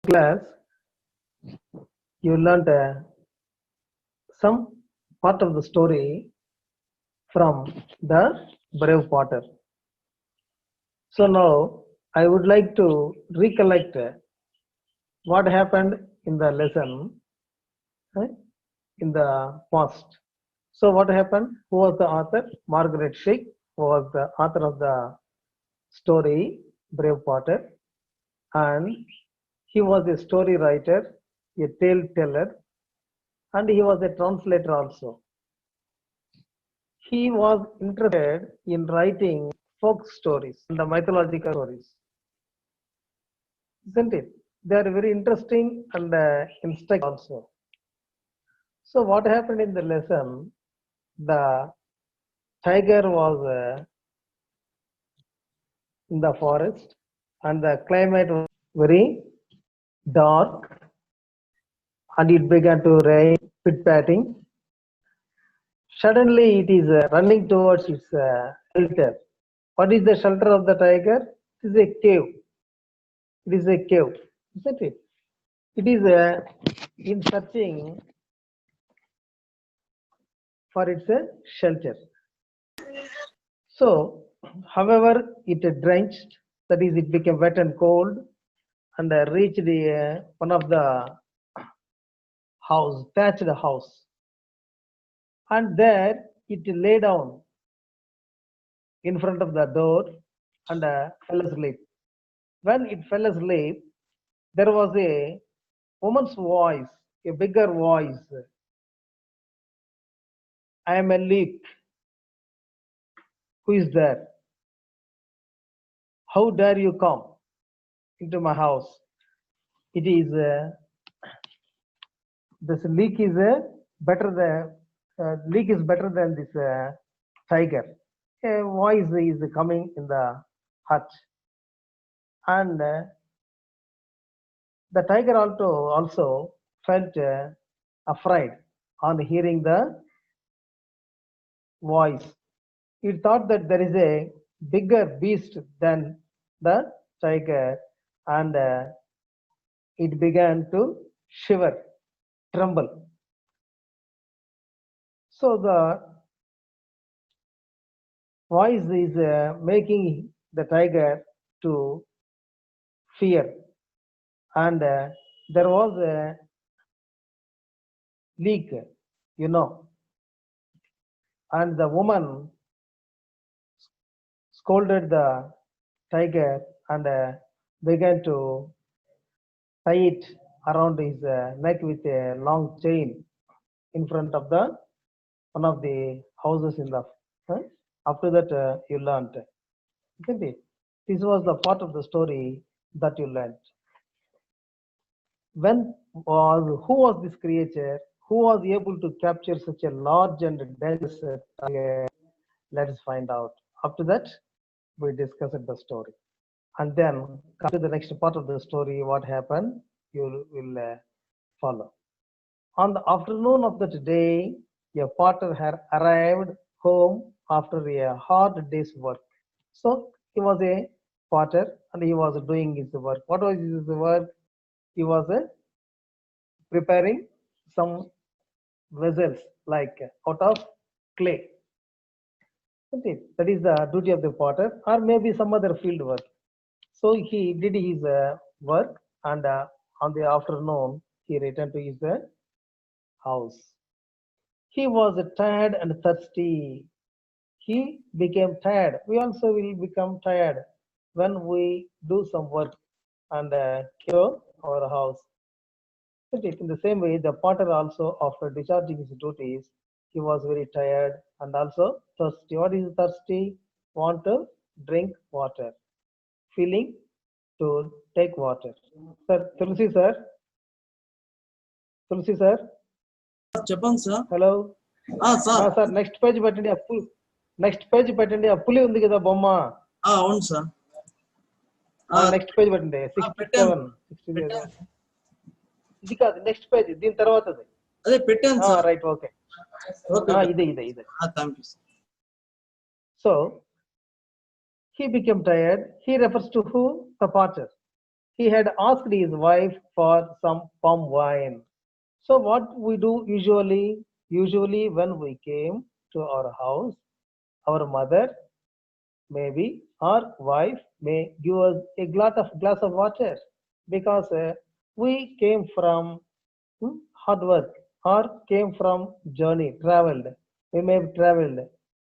class, you learned some part of the story from the Brave Potter. So now I would like to recollect what happened in the lesson in the past. So what happened? Who was the author? Margaret Schick, who was the author of the story Brave Potter, and he was a story writer, a tale teller, and he was a translator also. He was interested in writing folk stories and the mythological stories, isn't it? They are very interesting and instructive also. So what happened in the lesson? The tiger was in the forest, and the climate was very dark, and it began to rain, pit patting. Suddenly, it is running towards its shelter. What is the shelter of the tiger? It is a cave. It is a cave, isn't it? It is in searching for its shelter. So, however, it drenched, that is, it became wet and cold, and reached one of the house, thatched house, and there it lay down in front of the door and fell asleep. When it fell asleep, there was a woman's voice, a bigger voice. I am a leak. Who is there? How dare you come into my house? It is this leak is better than leak is better than this tiger. A voice is coming in the hut, and the tiger also felt afraid on hearing the voice. It thought that there is a bigger beast than the tiger, and it began to shiver, tremble. So the voice is making the tiger to fear, and there was a leak, you know, and the woman scolded the tiger and began to tie it around his neck with a long chain in front of the one of the houses in the. After that, you learned, isn't it? This was the part of the story that you learned. Who was this creature? Who was able to capture such a large and dense tiger? Let us find out. After that, we discussed the story, and then come to the next part of the story. What happened? You will follow. On the afternoon of that day, a potter had arrived home after a hard day's work. So he was a potter and he was doing his work. What was his work? He was preparing some vessels like out of clay. That is the duty of the potter, or maybe some other field work. So he did his work, and on the afternoon he returned to his house. He was tired and thirsty. He became tired. We also will become tired when we do some work and cure our house. In the same way, the potter also, after discharging his duties, he was very tired and also thirsty. What is thirsty? Want to drink water. Feeling to take water. Sir, Tulsi sir. Tulsi sir. చెప్పండి sir. Hello sir. Sir next page పెట్టండి. Next page పెట్టండి. ఆ పులి ఉంది కదా బొమ్మ. అవును sir. Next page పెట్టండి. 67. ఇది కాదు, నెక్స్ట్ పేజ్, దీని తర్వాత అదే పెట్టాను సార్. Right, okay. ఇదే. Thank you sir. So he became tired. He refers to who? The potter. he had asked his wife for some palm wine. So what we do usually when we came to our house, our mother maybe our wife may give us a glass of water because we came from hard work or came from journey traveled. We may have traveled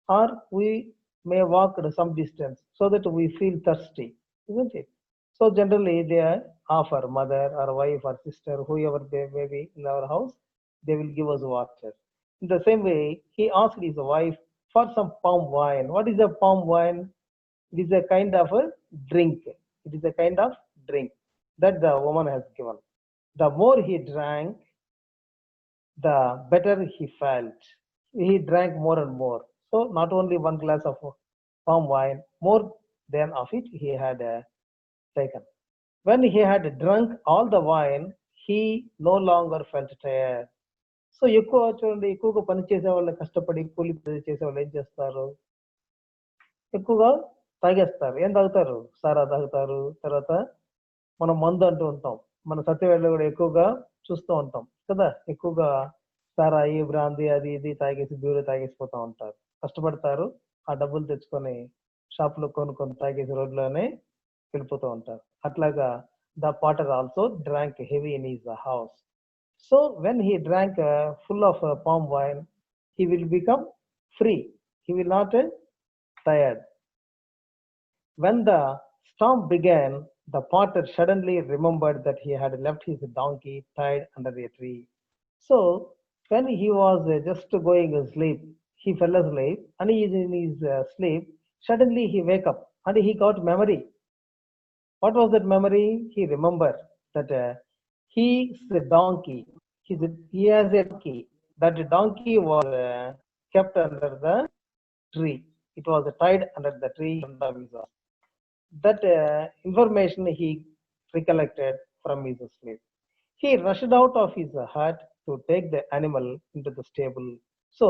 or we may walk some distance so that we feel thirsty, isn't it? So generally they offer mother or wife or sister, whoever they may be in our house, they will give us water. In the same way, he asked his wife for some palm wine. What is a palm wine? It is a kind of a drink. It is a kind of drink that the woman has given. The more he drank, the better he felt. He drank more and more. So not only one glass of palm wine, more than of it he had taken. When he had drunk all the wine, he no longer felt tired. So ఎక్కువ చూడండి, ఎక్కువగా పని చేసే వాళ్ళు, కష్టపడి కూలి పని చేసే వాళ్ళు ఏం చేస్తారు, ఎక్కువగా తాగేస్తారు. ఏం తాగుతారు? సారా తాగుతారు. తర్వాత మనం మందు అంటూ ఉంటాం. మన సత్యవేళలో కూడా ఎక్కువగా చూస్తూ ఉంటాం కదా, ఎక్కువగా సారాయి బ్రాంది అది ఇది తాగేసి బీరు తాగేసిపోతూ ఉంటారు. కష్టపడతారు, ఆ డబ్బులు తెచ్చుకొని షాపులో కొనుక్కొని తాగేసి రోడ్లోనే వెళ్ళిపోతూ ఉంటారు. అట్లాగా the Potter also drank heavy in his house. So when he drank full of palm wine, he will become free. He will not tired. When the storm began, the potter suddenly remembered that he had left his donkey tied under a tree. So when he was just going to sleep, he fell asleep, and he is in his sleep. Suddenly he wake up and he got memory. What was that memory? He remembered that his donkey, he has a donkey. That donkey was kept under the tree. It was tied under the tree in front of his house. That information he recollected from his sleep. He rushed out of his hut to take the animal into the stable. So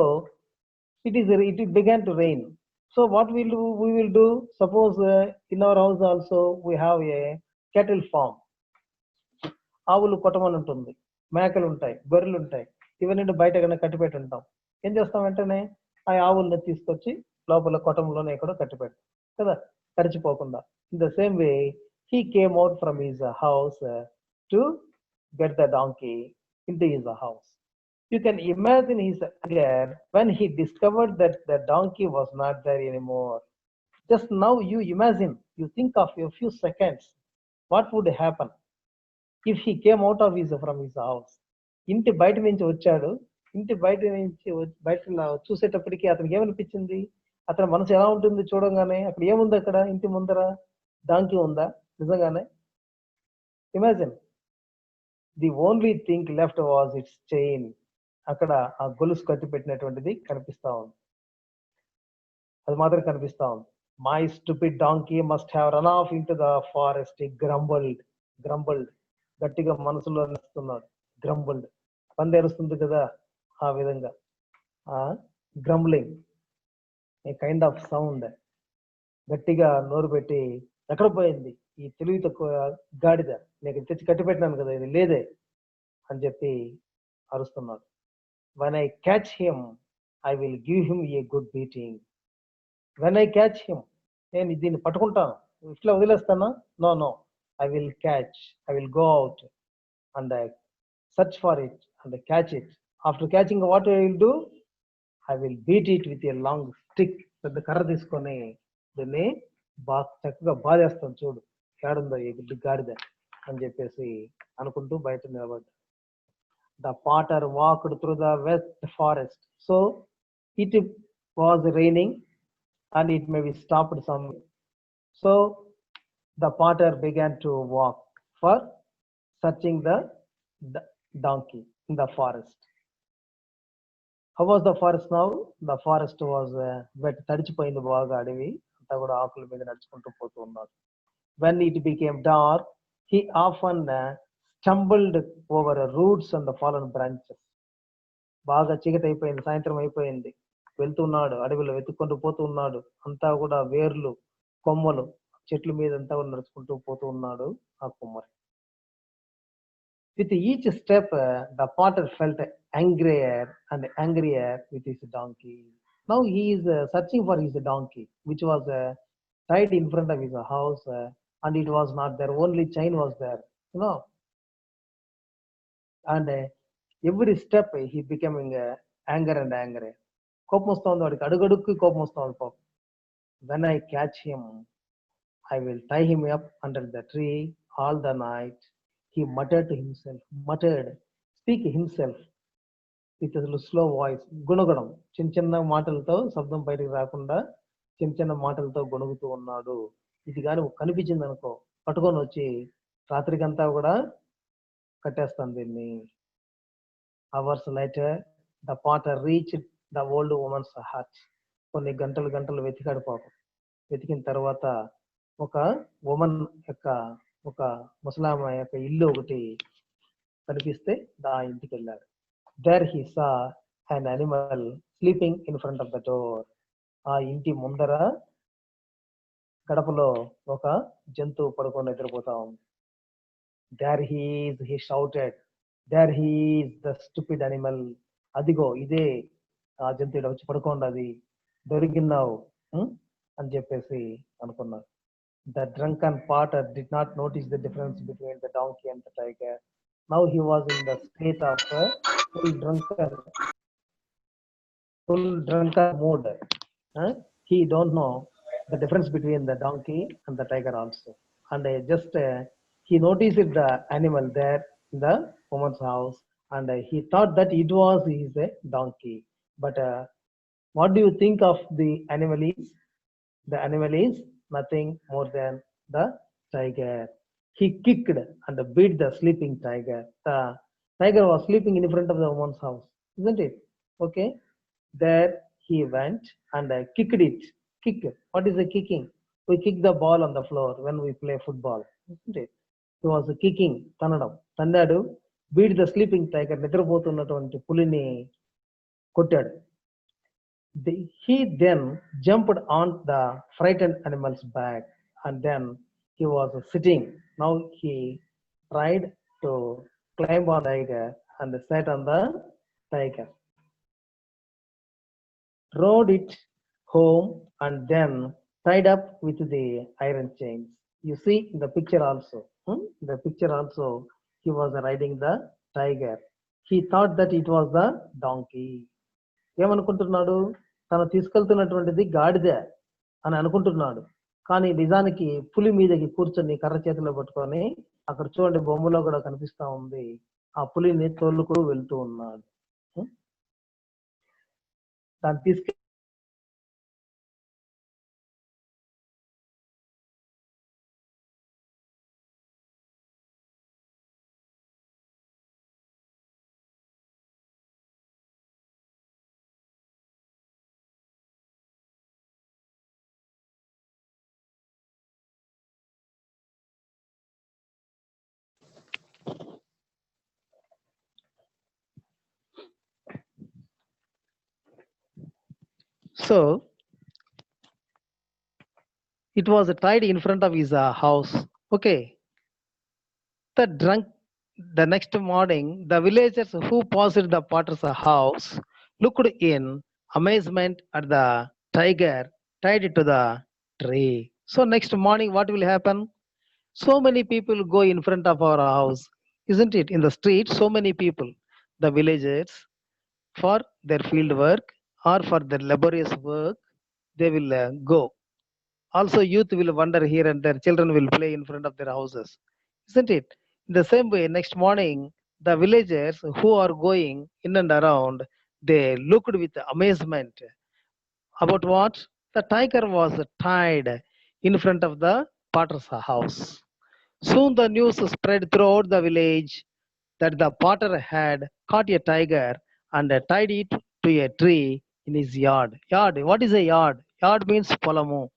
it began to rain. So what we will do, suppose in our house also we have a cattle farm. ఆవులు కొట్టమని ఉంటుంది, మేకలు ఉంటాయి, గొర్రెలు ఉంటాయి. ఇవన్నీ బయట కన్నా కట్టిపెట్టి ఉంటాం. ఏం చేస్తాం, వెంటనే ఆ ఆవుల్ని తీసుకొచ్చి లోపల కొట్టంలోనే ఎక్కడో కట్టిపెడతాం కదా, తడిచిపోకుండా. In the same way he came out from his house to get the donkey into his house. You can imagine his anger when he discovered that the donkey was not there anymore. Just now you imagine, you think of a few seconds, what would happen if he came out of his from his house. ఇంటి బయట నుంచి వచ్చాడు, ఇంటి బయట నుంచి బయట చూసేటప్పటికి అతనికి ఏమనిపించింది, అతని మనసు ఎలా ఉంటుంది చూడంగానే? అక్కడ ఏముంది, అక్కడ ఇంటి ముందర డాంకీ ఉందా నిజంగానే? Imagine, the only thing left was it's chain. అక్కడ ఆ గొలుసు కట్టి పెట్టినటువంటిది కనిపిస్తా ఉంది, అది మాత్రం కనిపిస్తా ఉంది. My stupid donkey must have run off into the forest. Grumbled, గట్టిగా మనసులో నడుస్తున్నాడు. గ్రంబల్డ్, పందేరుస్తుంది కదా, ఆ విధంగా grumbling a kind of sound. గట్టిగా నోరు పెట్టి, ఎక్కడ పోయింది ఈ తెలివి తక్కువ గాడిద, నీకు తెచ్చి కట్టి పెట్టినాను కదా, ఇది లేదే అని చెప్పి అరుస్తున్నాడు. When I catch him I will give him a good beating. When I catch him, నేను దీన్ని పట్టుకుంటాను, ఇట్లా వదిలేస్తానా? No no, I will catch, I will go out and search for it and catch it. After catching, what I will do? I will beat it with a long stick. పెద్ద కర్ర తీసుకొని దీన్ని బాగా చక్కగా బాధేస్తాను, చూడు ఏడుందో ఈ గుడ్డి గాడిద అని చెప్పేసి అనుకుంటూ బయట నిలబడ్డా. The potter walked through the west forest. So it was raining and it may be stopped somewhere. So the potter began to walk for searching the donkey in the forest. How was the forest now? The forest was wet, తడిచిపోయింది బాగా అడవి అంతా కూడా, ఆకుల మీద నడుచుకుంటూ పోతూ ఉన్నాడు. When it became dark, he often stumbled over roots and the fallen branches. బాగా చీకటి అయిపోయింది, సాయంత్రం అయిపోయింది, వెళ్తున్నాడు, అడవిలో వెతుక్కుంటూ పోతున్నాడు. అంతా కూడా వేర్లు, కొమ్మలు, చెట్ల మీదంతా నడుచుకుంటూ పోతూ ఉన్నాడు ఆ కుమ్మరి. With each step, the potter felt angrier and angrier with his donkey. Now he is searching for his donkey, which was tied in front of his house, and it was not there. Only chain was there, you know. And every step he becoming anger and angry. కోపం వస్తూ ఉంది వాడికి, అడుగడుక్కి కోపం వస్తూ ఉంది పాపం. When I catch him, I will tie him up under the tree all the night. He muttered to himself, speak himself with a slow voice. గుణగడం, చిన్న చిన్న మాటలతో, శబ్దం బయటకు రాకుండా చిన్న చిన్న మాటలతో గొణుగుతూ ఉన్నాడు. ఇది కానీ కనిపించింది అనుకో, పట్టుకొని వచ్చి రాత్రికంతా కూడా కట్టేస్తాను దీన్ని. Hours later the potter reach the old women's hut. కొన్ని గంటలు వెతికాడు పాపం. వెతికిన తర్వాత ఒక ఉమెన్ యొక్క, ఒక ముసలామ యొక్క ఇల్లు ఒకటి కనిపిస్తే ఆ ఇంటికి వెళ్ళాడు. There he saw an animal sleeping in front of the door. ఆ ఇంటి ముందర గడపలో ఒక జంతువు పడుకొని నిద్రపోతా ఉంది. There he shouted, there he is the stupid animal. అదిగో ఇదే ఆ జంతువు వచ్చి పడుకోండి, దొరికిన్నావు అని చెప్పేసి అనుకున్నారు. The drunken potter did not notice the difference between the donkey and the tiger. Now he was in the state of full drunken mood. He don't know the difference between the donkey and the tiger also. And he noticed the animal there in the woman's house, and he thought that it was his donkey. But what do you think of the animal is? The animal is nothing more than the tiger. He kicked and beat the sleeping tiger. The tiger was sleeping in front of the woman's house, isn't it? Okay. There he went and kicked it. Kick. What is the kicking? We kick the ball on the floor when we play football, isn't it? He was kicking. Tannadu. Beat the sleeping tiger. నిద్రపోతున్నటువంటి పులిని కొట్టాడు. He then jumped on the frightened animal's back, and then he was sitting. Now he tried to climb on the tiger and sat on the tiger, rode it home, and then tied up with the iron chains. You see in the picture also. The picture also, he was riding the tiger. He thought that it was the donkey. ఏమనుకుంటున్నాడు? తను తీసుకెళ్తున్నటువంటిది గాడిద అని అనుకుంటున్నాడు. కానీ నిజానికి పులి మీదకి కూర్చొని కర్ర చేతిలో పట్టుకొని, అక్కడ చూడండి బొమ్మలో కూడా కనిపిస్తా ఉంది, ఆ పులిని తోలుకు వెళ్తూ ఉన్నాడు. దాన్ని తీసుకె So it was tied in front of his house. Okay. The next morning, the villagers who passed the potter's house looked in amazement at the tiger tied to the tree. So next morning, what will happen? So many people go in front of our house, isn't it? In the street, so many people, the villagers, for their field work or for their laborious work, they will go. Also, youth will wander here and their children will play in front of their houses, isn't it? In the same way, next morning, the villagers who are going in and around, they looked with amazement. About what? The tiger was tied in front of the potter's house. Soon the news spread throughout the village that the potter had caught a tiger and tied it to a tree in his yard. Yard, what is a yard? Yard means polamu.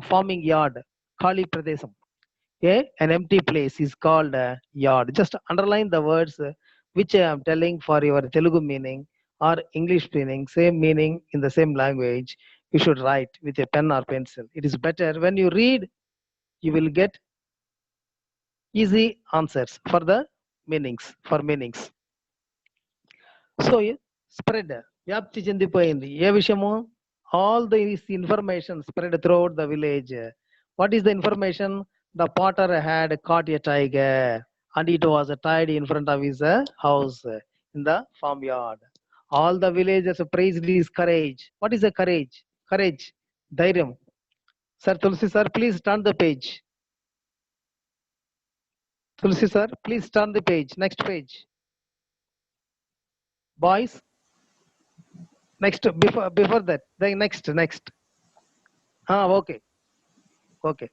Farming yard. Kali Pradesam. An empty place is called a yard. Just underline the words which I am telling for your Telugu meaning or English meaning, same meaning in the same language. you should write with a pen or pencil. It is better when you read, you will get easy answers for the meanings. So spread, వ్యాప్తి చెందిపోయింది ఏ విషయము? All this information spread throughout the village. What is the information? The Potter had caught a tiger and it was tied in front of his house in the farmyard. All the villagers praised his courage. What is a courage? Courage, ధైర్యం. Sir Tulsi sir, please turn the page. Tulsi sir, please turn the page. Next page. Boys, next, before that, the next. Okay.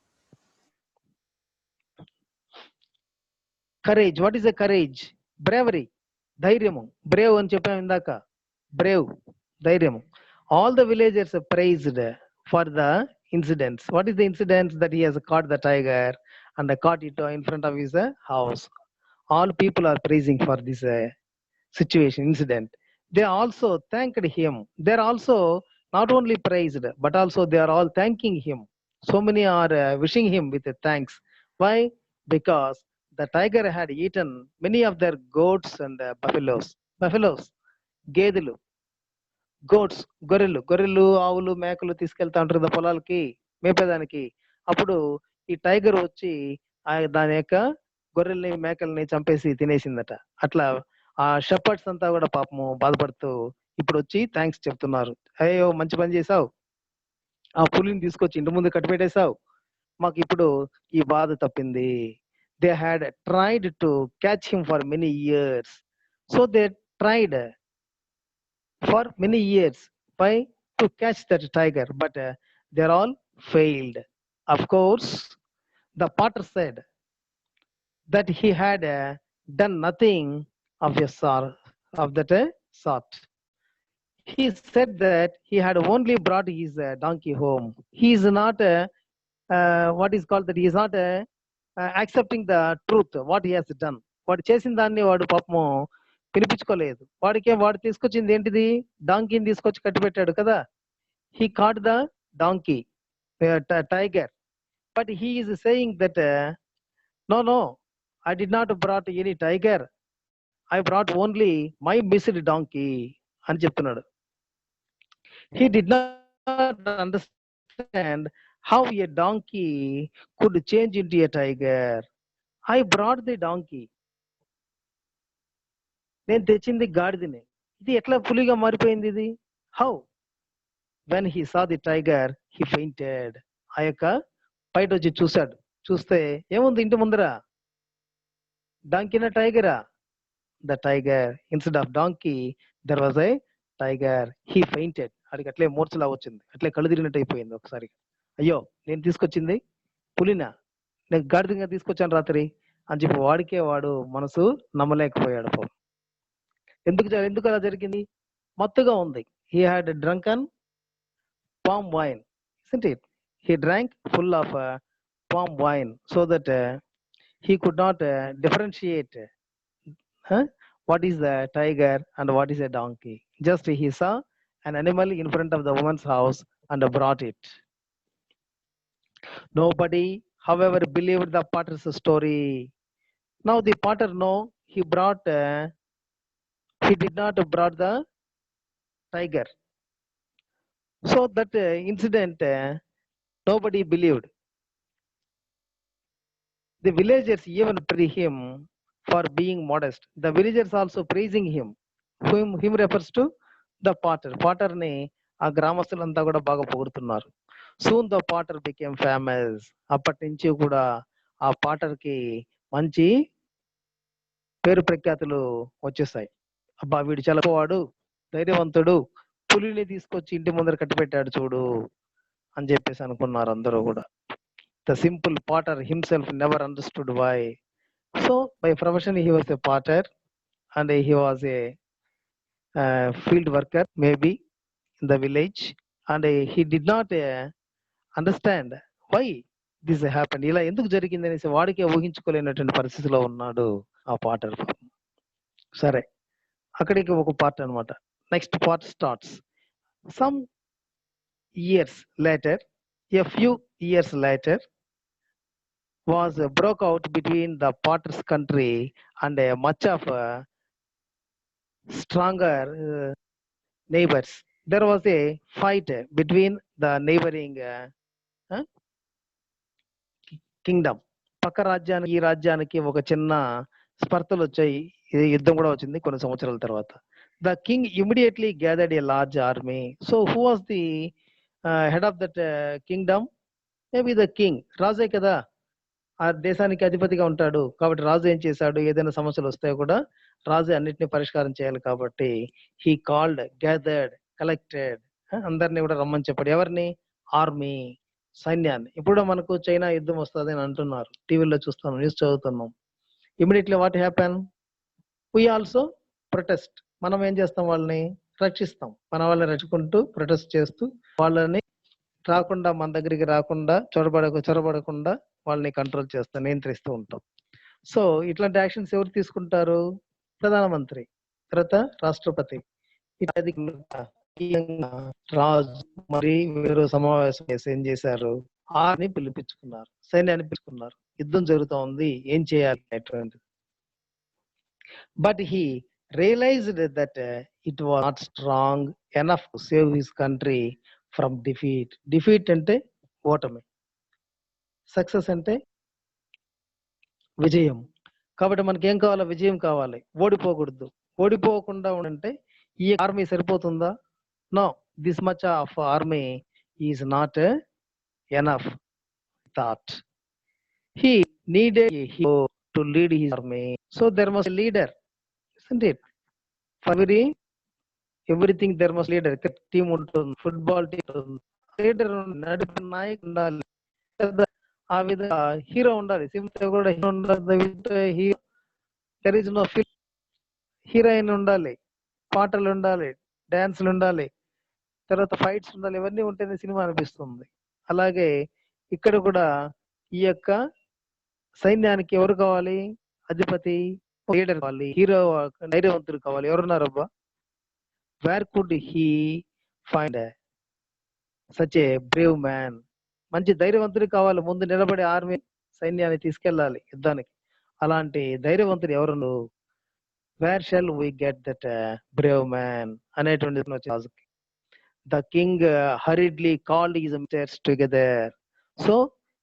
Courage. What is a courage? Bravery. ధైర్యము. Brave అని చెప్పాము ఇందాక. Brave. ధైర్యము. All the villagers are praised for the incidents. What is the incidents? That he has caught the tiger and caught it in front of his house. All people are praising for this situation, incident. They also thanked him. They are also not only praised, but also they are all thanking him. So many are wishing him with thanks. Why? Because the tiger had eaten many of their goats and buffaloes, గేదెలు, goats, గొర్రెలు, ఆవులు, మేకలు తీసుకెళ్తా ఉంటారు కదా పొలాలకి మేపేదానికి. అప్పుడు ఈ టైగర్ వచ్చి దాని యొక్క గొర్రెల్ని మేకల్ని చంపేసి తినేసిందట. అట్లా ఆ షెపర్డ్స్ అంతా కూడా పాపము బాధపడుతూ ఇప్పుడు వచ్చి థ్యాంక్స్ చెప్తున్నారు. అయ్యో మంచి పని చేసావు, ఆ పులిని తీసుకొచ్చి ఇంటి ముందు కట్టిపెట్టేశావు, మాకు ఇప్పుడు ఈ బాధ తప్పింది. They had tried to catch him for many years. So they tried for many years by to catch that tiger, but they are all failed. Of course, the potter said that he had done nothing of that sort. He said that he had only brought his donkey home. He is not what is called that he is not accepting the truth what he has done. వాడు చేసిన దాన్ని వాడు పాపము పిలిపించుకోలేదు. వాడు తీసుకొచ్చింది ఏంటిది? డాంకీని తీసుకొచ్చి కట్టిపెట్టాడు కదా. He caught the donkey, tiger, but he is saying that no, I did not brought any tiger, I brought only my missed donkey అని చెప్తున్నాడు. He did not understand how a donkey could change into a tiger. I brought the donkey. నేను తెచ్చింది గాడిదని, ఇది ఎట్లా పులిగా మారిపోయింది ఇది? How? When he saw the tiger, he fainted. ఆ యొక్క బయట వచ్చి చూశాడు. చూస్తే ఏముంది ఇంటి ముందర? డాంకీనా టైగరా? The tiger. Instead of donkey, there was a tiger. He fainted. అడిగి అట్లే మూర్ఛలా వచ్చింది, అట్లే కళ్ళు తిరిగినట్టు అయిపోయింది ఒకసారి. అయ్యో నేను తీసుకొచ్చింది పులినా, నేను గాడిదగా తీసుకొచ్చాను రాత్రి అని చెప్పి వాడు మనసు నమ్మలేకపోయాడు. ఎందుకు అలా జరిగింది? మత్తుగా ఉంది. He had drunken palm wine, isn't it? He drank full of palm wine so that he could not differentiate what is a tiger and what is a donkey. Just he saw an animal in front of the woman's house and brought it. Nobody, however, believed the potter's story. Now the potter he did not brought the tiger. So that incident nobody believed. The villagers even praised him for being modest. The villagers also praising him. Him refers to the potter. Potter ni ఆ గ్రామస్తులంతా కూడా బాగా పొగుడుతున్నారు. Soon the potter became famous. అప్పటి నుంచి కూడా ఆ Potter కి మంచి పేరు ప్రఖ్యాతులు వచ్చేసాయి. అబ్బా వీడు చలపవాడు, ధైర్యవంతుడు, పులిని తీసుకొచ్చి ఇంటి ముందర కట్టిపెట్టాడు చూడు అని చెప్పేసి అనుకున్నారు అందరూ కూడా. The simple potter himself never understood why. So by profession he was a potter and he was a field worker maybe in the village, and he did not understand why this happened. ఇలా ఎందుకు జరిగింది అనేసి వాడికే ఊహించుకోలేనటువంటి పరిస్థితిలో ఉన్నాడు ఆ Potter. సరే, అక్కడికి ఒక పార్ట్ అనమాట. Next part starts. Some years later, a few years later, was broke out between the Potter's country and much of stronger neighbors. There was a fight between the neighboring uh, kingdom. పక్క రాజ్యానికి ఈ రాజ్యానికి ఒక చిన్న స్పర్ధలు వచ్చాయి. ఈ యుద్ధం కూడా వచ్చింది కొన్ని సంవత్సరాల తర్వాత. The king immediately gathered a large army. So who was the head of that kingdom? Maybe the king. రాజే కదా, ఆ దేశానికి అధిపతిగా ఉంటాడు. కాబట్టి రాజు ఏం చేశాడు, ఏదైనా సమస్యలు వస్తాయో కూడా రాజు అన్నిటిని పరిష్కారం చేయాలి. కాబట్టి హీ కాల్డ్, గ్యాదర్డ్, కలెక్టెడ్, అందరినీ కూడా రమ్మని చెప్పాడు. ఎవరిని? ఆర్మీ, సైన్యాన్ని. ఇప్పుడు మనకు చైనా యుద్ధం వస్తుంది అని అంటున్నారు, టీవీలో చూస్తున్నాం, న్యూస్ చదువుతున్నాం. Immediately what happen? We also protest. మనం ఏం చేస్తాం? వాళ్ళని రక్షిస్తాం. మన వాళ్ళని రక్షించుకుంటూ ప్రొటెస్ట్ చేస్తూ వాళ్ళని రాకుండా, మన దగ్గరికి రాకుండా, చొరబడకుండా వాళ్ళని కంట్రోల్ చేస్తూ, నియంత్రిస్తూ ఉంటాం. సో ఇట్లాంటి యాక్షన్స్ ఎవరు తీసుకుంటారు? ప్రధానమంత్రి, తర్వాత రాష్ట్రపతి. రాజు మరి వీరు సమావేశం చేసి ఏం చేశారు? ఆర్ని పిలిపించుకున్నారు, సైన్యాన్ని పిలుచుకున్నారు. యుద్ధం జరుగుతూ ఉంది, ఏం చేయాలి అనేటువంటిది. But he realised that it was not strong enough to save his country from defeat. Defeat అంటే ఓటమి, సక్సెస్ అంటే విజయం. కాబట్టి మనకి ఏం కావాలి? విజయం కావాలి, ఓడిపోకూడదు. ఓడిపోకుండా ఉండంటే ఈ ఆర్మీ సరిపోతుందా? No, this much of army is not enough thought. He needed a hero to lead his army. So there must leader, isn't it? For everything there must leader. Team ఉంటుంది, ఫుట్బాల్ టీం ఉంటుంది, leader నడిపే నాయకుడు ఉండాలి కదా. ఆ విధంగా hero ఉండాలి. Simple కూడా హీరో ఉండాలి. There is no film. Heroine ఉండాలి, పాటలు ఉండాలి, డాన్సులు ఉండాలి, తర్వాత ఫైట్స్ ఉండాలి. ఇవన్నీ ఉంటేనే సినిమా అనిపిస్తుంది. అలాగే ఇక్కడ కూడా ఈ యొక్క సైన్యానికి ఎవరు కావాలి? అధిపతి, లీడర్ కావాలి, హీరో, ధైర్యవంతుడు కావాలి. ఎవరున్నారబ్బా? Where could he find such a brave man? మంచి ధైర్యవంతుడు కావాలి. ముందు నిలబడి ఆర్మీ సైన్యాన్ని తీసుకెళ్ళాలి యుద్ధానికి. అలాంటి ధైర్యవంతుడు ఎవరు? Where shall we get that brave man అనేటువంటి రాజుకి. The king hurriedly called his ministers together. So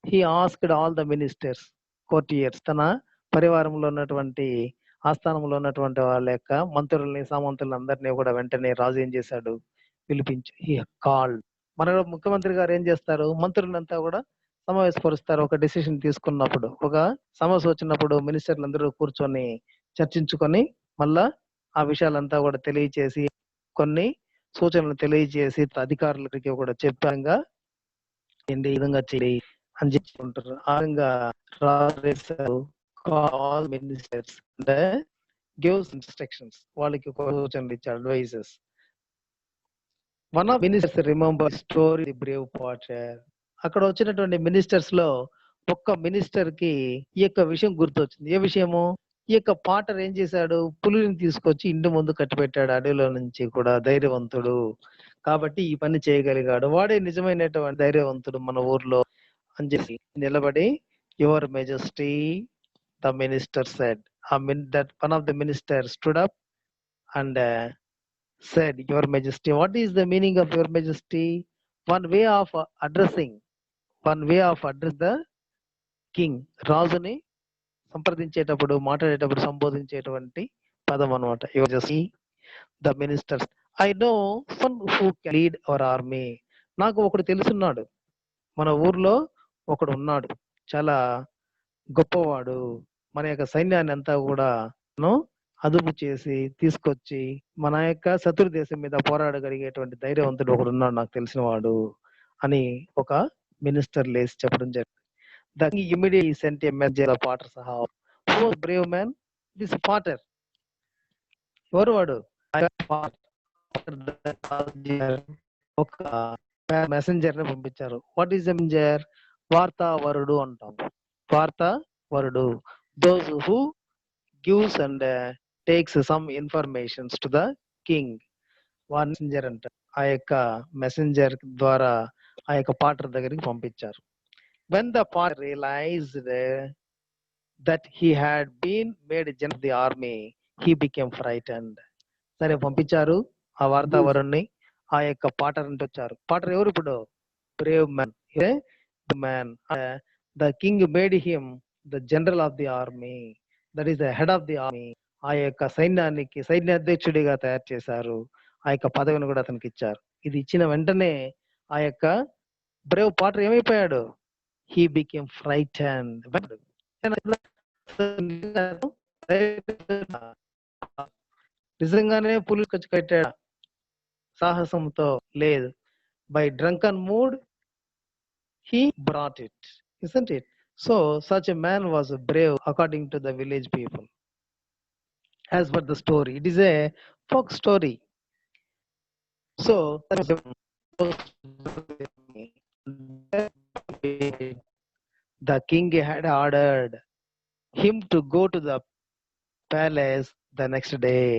he asked all the ministers, courtiers, తన పరివారంలో ఉన్నటువంటి, ఆస్థానంలో ఉన్నటువంటి వాళ్ళ యొక్క మంత్రుల్ని, సామంతుల్ని అందరినీ కూడా వెంటనే రాజు ఏం చేశాడు? పిలిపించి హీ కాల్డ్. మన ముఖ్యమంత్రి గారు ఏం చేస్తారు? మంత్రులంతా కూడా సమావేశపరుస్తారు. ఒక డెసిషన్ తీసుకున్నప్పుడు, ఒక సమస్య వచ్చినప్పుడు మినిస్టర్లు అందరూ కూర్చొని చర్చించుకొని మళ్ళా ఆ విషయాలంతా కూడా తెలియచేసి, కొన్ని సూచనలు తెలియజేసి అధికారులకి కూడా చెప్పాంగా ఈ విధంగా చేయి అని చెప్పుకుంటారు. ఆ విధంగా ఆల్ మినిస్టర్స్ గివ్స్ ఇన్స్ట్రక్షన్స్, వాళ్ళకి సూచనలు ఇచ్చారు, advises. One of ministers remember story the brave potter. అక్కడ వచ్చినటువంటి మినిస్టర్స్ లో ఒక్క మినిస్టర్ కి ఈ యొక్క విషయం గుర్తొచ్చింది. ఏ విషయము? ఈ యొక్క పాటర్ ఏం చేశాడు? పులిని తీసుకొచ్చి ఇంటి ముందు కట్టిపెట్టాడు, అడవిలో నుంచి కూడా. ధైర్యవంతుడు కాబట్టి ఈ పని చేయగలిగాడు. వాడే నిజమైనటువంటి ధైర్యవంతుడు మన ఊర్లో అని చెప్పి నిలబడి, your majesty, the minister said. That one of the minister stood up and said, your majesty. What is the meaning of your majesty? One way of address the king. రాజుని సంప్రదించేటప్పుడు, మాట్లాడేటప్పుడు సంబోధించేటువంటి పదం అనమాట. Your majesty, the ministers, I know some who can lead our army. నాకు ఒకడు తెలుసున్నాడు, మన ఊర్లో ఒకడు ఉన్నాడు, చాలా గొప్పవాడు. మన యొక్క సైన్యాన్ని అంతా కూడా అదుపు చేసి తీసుకొచ్చి మన యొక్క శత్రు దేశం మీద పోరాడగలిగేటువంటి ధైర్యవంతుడు ఒకడు ఉన్నాడు, నాకు తెలిసిన వాడు అని ఒక మినిస్టర్ లేసి చెప్పడం జరిగింది. The king immediately sent a messenger of Potter Sahab. Who was brave man? This Potter. ఎవరు వాడు? ఒక మెసెంజర్ ని పంపించారు. What is messenger? వార్తావరుడు అంటాం. వార్తావరుడు, those who gives and takes some informations to the king. Messenger అంట. ఆ యొక్క మెసెంజర్ ద్వారా ఆ యొక్క పాటర్ దగ్గరికి పంపించారు. When the potter realized that he had been made general of the army, he became frightened. సరే పంపించారు ఆ వార్తావరుణ్ణి. ఆ యొక్క పాటర్ అంటే వచ్చారు. పాటర్ ఎవరు ఇప్పుడు? Brave man. Man the king made him the general of the army, that is the head of the army. ఆ యొక్క సైన్యానికి సైన్యాధ్యక్షుడిగా తయారు చేశారు. ఆ యొక్క పదవిని కూడా అతనికి ఇచ్చారు. ఇది ఇచ్చిన వెంటనే ఆ యొక్క బ్రేవ్ పాటర్ ఏమైపోయాడు? He became frightened. నిజంగానే పులి ఖర్చు కట్టాడు సాహసంతో? లేదు. By drunken mood he brought it, isn't it? So such a man was brave according to the village people. As per the story, it is a folk story. So the king had ordered him to go to the palace the next day.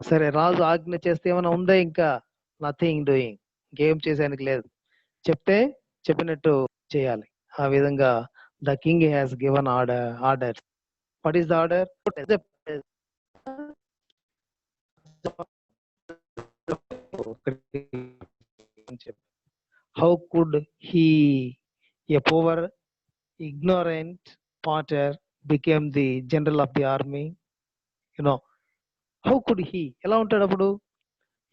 సరే, రాజు ఆజ్ఞ చేస్తే ఏమైనా ఉందా? ఇంకా nothing doing. ఇంకేం చేసేందుకు లేదు. చెప్తే చెప్పినట్టు చేయాలి. ఆ విధంగా the king has given order. What is the order? How could he, a power ignorant potter, became the general of the army? You know, how could he? ఎలా ఉంటాడు అప్పుడు?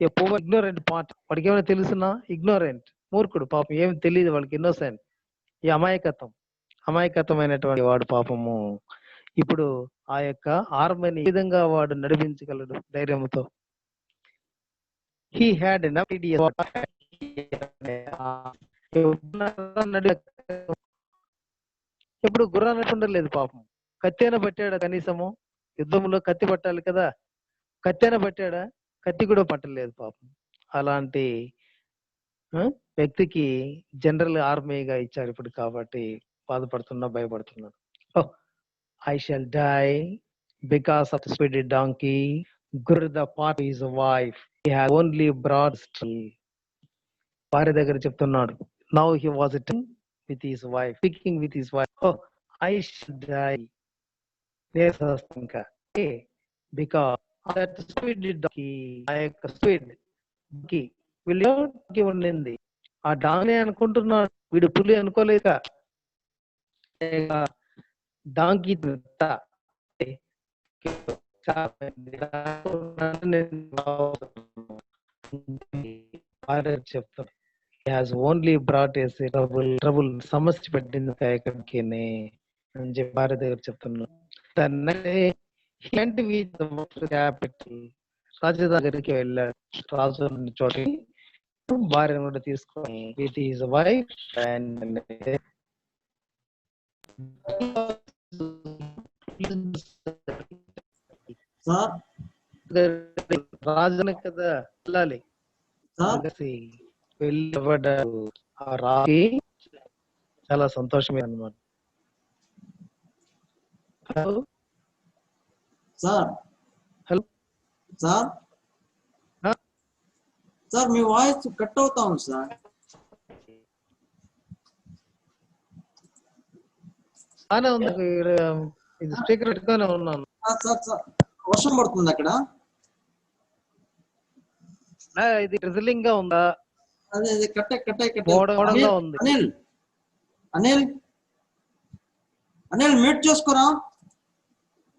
ఏ పవర్ ఇగ్నోరెంట్ పార్ట్. వాడికి ఏమైనా తెలుసునా? ఇగ్నోరెంట్, మూర్ఖుడు పాపం, ఏమి తెలియదు వాడికి, ఇన్నోసెంట్. ఈ అమాయకత్వమైనటువంటి వాడు పాపము ఇప్పుడు ఆ యొక్క ఆర్మీని ఈ విధంగా వాడు నడిపించగలడు ధైర్యంతో. He had enough idea. ఎప్పుడు గుర్రాన్ని ఉండలేదు పాపం. కత్తెన పట్టాడా? కనీసము యుద్ధంలో కత్తి పట్టాలి కదా, కత్తెన పట్టాడా? కత్తి కూడా పట్టలేదు పాపం. అలాంటి వ్యక్తికి జనరల్ ఆర్మీగా ఇచ్చారు ఇప్పుడు. కాబట్టి బాధపడుతున్నా, భయపడుతున్నాడు. I shall die because of speed donkey గుర్ the part is wife he has only బ్రాడ్ స్ట్రీ. భార్య దగ్గర చెప్తున్నాడు. Now he was eating with his wife, speaking with his wife. Oh, I should die. Yes, Astanka. Hey, because that speed donkey, I speed donkey. Will you give ఉండింది? ఆ donkey అనుకుంటున్నాడు, వీడు పులి అనుకోలేక. డాంకీ చెప్తాడు. He has only brought us trouble. సమస్య పెట్టింది ఎక్కడికి అని చెప్పి భార్య దగ్గర చెప్తున్నాడు. క్యాపిటల్ రాజధాని దగ్గరికి వెళ్ళాడు. రాజు చోటి భార్యను కూడా తీసుకొని విత్ హిస్ వైఫ్ అండ్ రాజుని కదా వెళ్ళాలి. వెళ్ళబడ్డాడు. ఆ రాజుకి చాలా సంతోషమే అన్నమాట. Hello sir. Hello sir. Sir మీ వాయిస్ కట్ అవుతా ఉంది సార్. బానే ఉంది. ఇది స్పీకర్ పెట్టుకొని ఉన్నాను. సార్ సార్ వర్షం పడుతుంది అక్కడ? ఇది డ్రిజిలింగ్ గా ఉందా? అదే అదే కట్టే ఉంది. అనిల్ అనిల్ అనిల్ మ్యూట్ చేసుకోరా,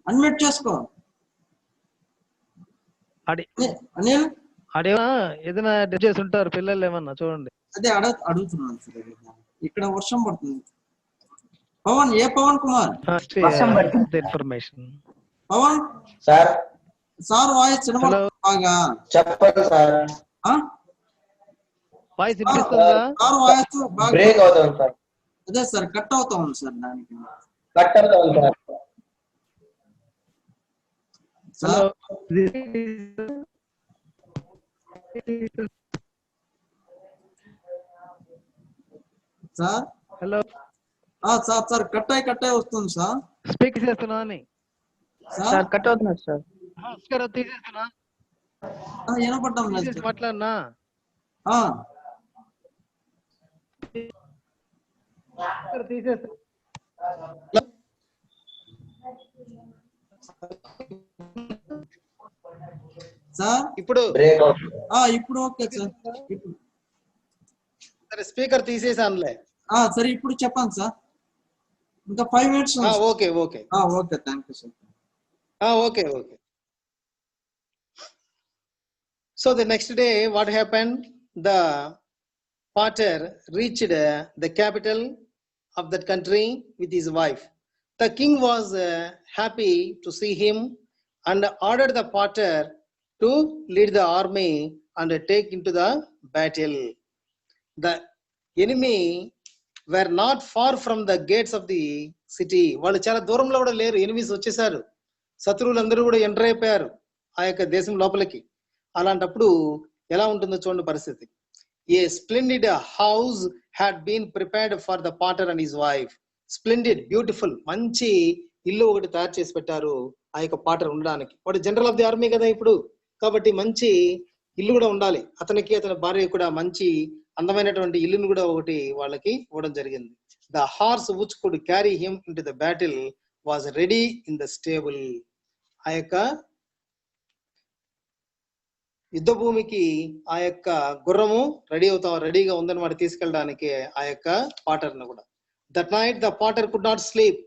అన్మ్యూట్ చేసుకో. అనిల్ అడేమా ఏదైనా చేసి ఉంటారు పిల్లలు ఏమన్నా చూడండి. అదే అడుగుతున్నాను సార్. ఇక్కడ వర్షం పడుతుంది. పవన్, ఏ Pawan Kumar? Information. Pawan sir. Sir voice బాగా చెప్పండి సార్. వాయిస్ వినిపిస్తుందా? సార్ వాయిస్ బాగా బ్రేక్ అవుతుంది సార్. అదే సార్ కట్ అవుతా ఉంది సార్. దానికి కట్ అవుతుంది sir. Sir sir hello sir sir కట్టాయి వస్తుంది సార్. స్పీక్ చేస్తున్నా అని సార్ కట్ అవుతున్నారు సార్. తీసేస్తున్నా. వినపడ్డం లేదు. మాట్లాడినా తీసేసి సార్ ఇప్పుడు బ్రేక్ అవుట్. ఇప్పుడు ఓకే సార్. ఇప్పుడు సరే స్పీకర్ తీసేసానులే. సరే ఇప్పుడు చెప్పండి సార్. ఇంకా 5 minutes. Okay okay okay, thank you sir. Okay okay. So the next day what happened? The potter reached the capital of that country with his wife. The king was happy to see him and ordered the potter to lead the army and take into the battle. The enemy were not far from the gates of the city. వాళ్ళు చాలా దూరంలో కూడా లేరు, enemies వచ్చేసారు, శత్రువులందరూ కూడా enter అయిపోయారు ఆ యొక్క దేశం లోపలికి. అలాంటప్పుడు ఎలా ఉంటుందో చూడండి పరిస్థితి. A splendid house had been prepared for the potter and his wife. Splendid, beautiful, మంచి ఇల్లు ఒకటి తయారు చేసి పెట్టారు ఆ యొక్క పాటర్ ఉండడానికి. వాడు జనరల్ ఆఫ్ ది ఆర్మీ కదా ఇప్పుడు, కాబట్టి మంచి ఇల్లు కూడా ఉండాలి అతనికి, అతని భార్య కూడా మంచి అందమైనటువంటి ఇల్లును కూడా ఒకటి వాళ్ళకి ఇవ్వడం జరిగింది. The horse which could carry him into the battle was ready in the stable. ఆ యొక్క యుద్ధ భూమికి ఆ యొక్క గుర్రము రెడీగా ఉందని వాడు తీసుకెళ్ళడానికి ఆ యొక్క పాటర్ను కూడా. That night the Potter could not sleep.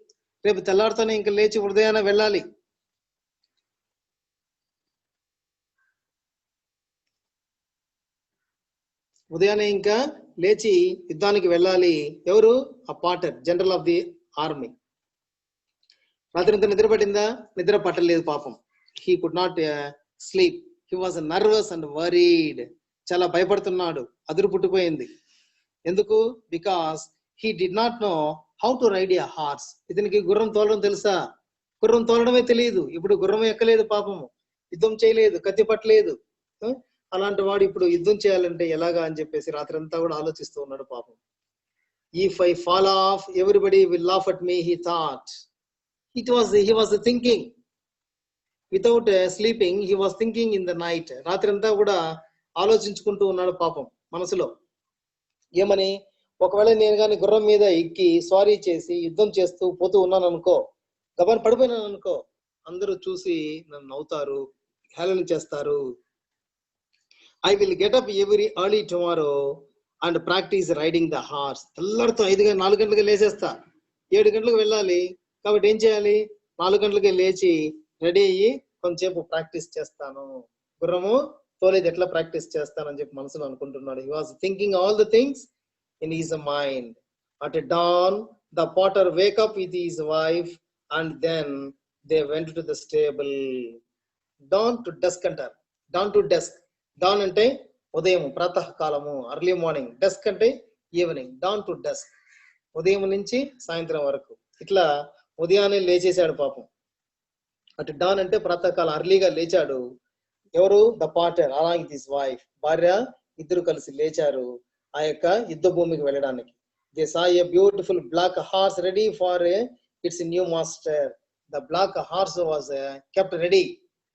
రేపు తెల్లారితోనే ఇంకా లేచి ఉదయాన వెళ్ళాలి. ఉదయాన్నే ఇంకా లేచి యుద్ధానికి వెళ్ళాలి. ఎవరు? ఆ potter, general of the army. రాత్రి నిద్ర పట్టిందా? నిద్ర పట్టలేదు పాపం. He could not sleep. He was nervous and worried. చాలా భయపడుతున్నాడు, అదురు పుట్టిపోయింది. ఎందుకు? Because he did not know how to ride a horse. ఇతనికి గుర్రం తోలడం తెలుసా? గుర్రం తోలడమే తెలియదు. ఇప్పుడు గుర్రం ఎక్కలేదు పాపము, యుద్ధం చేయలేదు, కత్తి పట్టలేదు. అలాంటి వాడు ఇప్పుడు యుద్ధం చేయాలంటే ఎలాగా అని చెప్పేసి రాత్రి అంతా కూడా ఆలోచిస్తూ ఉన్నాడు పాపం. If I fall of everybody will laugh at me, he thought. He was thinking without sleeping. He was thinking in the night. రాత్రి అంతా కూడా ఆలోచించుకుంటూ ఉన్నాడు పాపం మనసులో. ఏమని? ఒకవేళ నేను కానీ గుర్రం మీద ఎక్కి స్వారీ చేసి యుద్ధం చేస్తూ పోతూ ఉన్నాను అనుకో, గబని పడిపోయినాను అనుకో, అందరూ చూసి నన్ను నవ్వుతారు, హేళన చేస్తారు. I will get up every early tomorrow and practice riding the horse. తెల్లరితో 4 గంటలకు లేచేస్తా, 7 గంటలకు వెళ్ళాలి. కాబట్టి ఏం చేయాలి? 4 గంటలకే లేచి రెడీ అయ్యి కొంచెంసేపు ప్రాక్టీస్ చేస్తాను, గుర్రము తోలేది ఎట్లా ప్రాక్టీస్ చేస్తానని చెప్పి మనసులో అనుకుంటున్నాడు. He was thinking all the things in his mind. At dawn, the potter wake up with his wife and then they went to the stable. Dawn to dusk అంటారు. Dawn to dusk. Dawn అంటే ఉదయం, ప్రాతకాలము, early morning. Dusk అంటే evening. Dawn to dusk, ఉదయం నుంచి సాయంత్రం వరకు. ఇట్లా ఉదయాన్నే లేచేశాడు పాపం. అటు డాన్ అంటే ప్రాతకాలం, అర్లీగా లేచాడు. ఎవరు? The potter along this wife, భార్య ఇద్దరు కలిసి లేచారు ఆ యొక్క యుద్ధ భూమికి వెళ్ళడానికి. They saw a beautiful black horse ready for its new master. The black horse was kept ready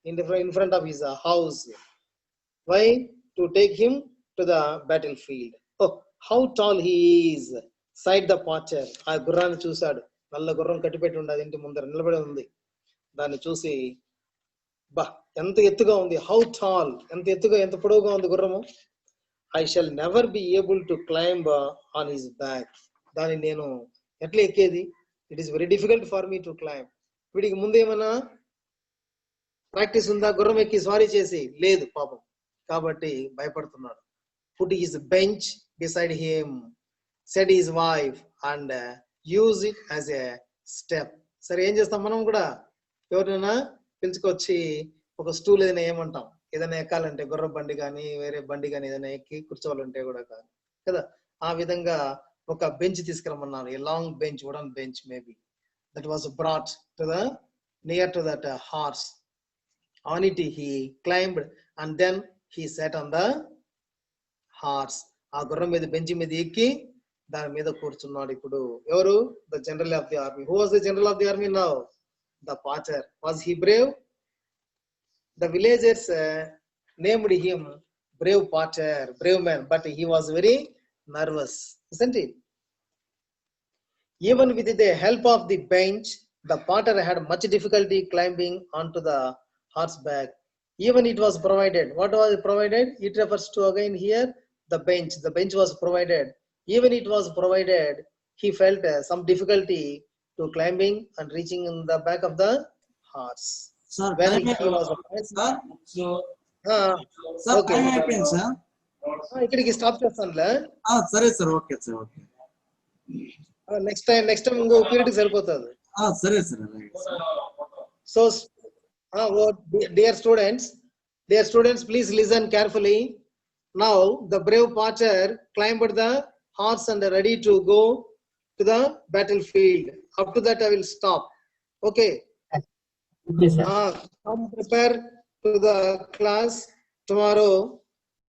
in front of his house. Why? To take him to the battlefield. Oh, how tall he is, sighed the potter. ఆ గుర్రాన్ని చూశాడు. నల్ల గుర్రం కట్టిపెట్టి ఉండదు, ఇంటి ముందర నిలబడి ఉంది. దాన్ని చూసి బా ఎంత ఎత్తుగా ఉంది. హౌ టాల్, ఎంత ఎత్తుగా, ఎంత పొడవుగా ఉంది గుర్రము. I shall never be able to climb on his back. దాన్ని నేను ఎట్లా ఎక్కేది? It is very difficult for me to climb. వీడికి ముందేమన్నా ప్రాక్టీస్ ఉందా గుర్రం ఎక్కి స్వారీ చేసి? లేదు పాపం, కాబట్టి భయపడుతున్నాడు. Put his bench beside him, said his wife, and use it as a step. సరే ఏం చేస్తాం మనం కూడా? ఎవరైనా పిలుచుకొచ్చి ఒక స్టూల్ ఏదైనా ఏమంటాం, ఏదైనా ఎక్కాలంటే గుర్ర బండి కానీ వేరే బండి కానీ ఏదైనా ఎక్కి కూర్చోవాలంటే కూడా కాదు కదా, ఆ విధంగా ఒక బెంచ్ తీసుకురమ్మన్నారు. A long bench, wooden bench maybe. That was brought to the near to that horse. On it he climbed and then he sat on the horse. ఆ గుర్రం మీద, బెంచ్ మీద ఎక్కి దాని మీద కూర్చున్నాడు. ఇప్పుడు ఎవరు? The general of the army. Who was the general of the army now? The Potter. Was he Brave? The villagers named him brave potter, brave man, but he was very nervous, isn't it? Even with the help of the bench, the potter had much difficulty climbing onto the horseback. Even it was provided. What was provided? It refers to again here the bench. The bench was provided. Even it was provided, he felt some difficulty to climbing and reaching in the back of the horse. Sir When time he was sir Ah, sir okay. Time అయిపోయింది sir ఇక్కడికి stop చేస్తానులే. సరే sir okay sir okay next time ఇంకో period సరిపోతుంది. సరే sir అలాగే sir So, dear students, please listen carefully. Now, the brave potter climbed the horse and ready to go to the battlefield. Up to that, I will stop. Okay. Okay, sir. Come prepare to the class tomorrow.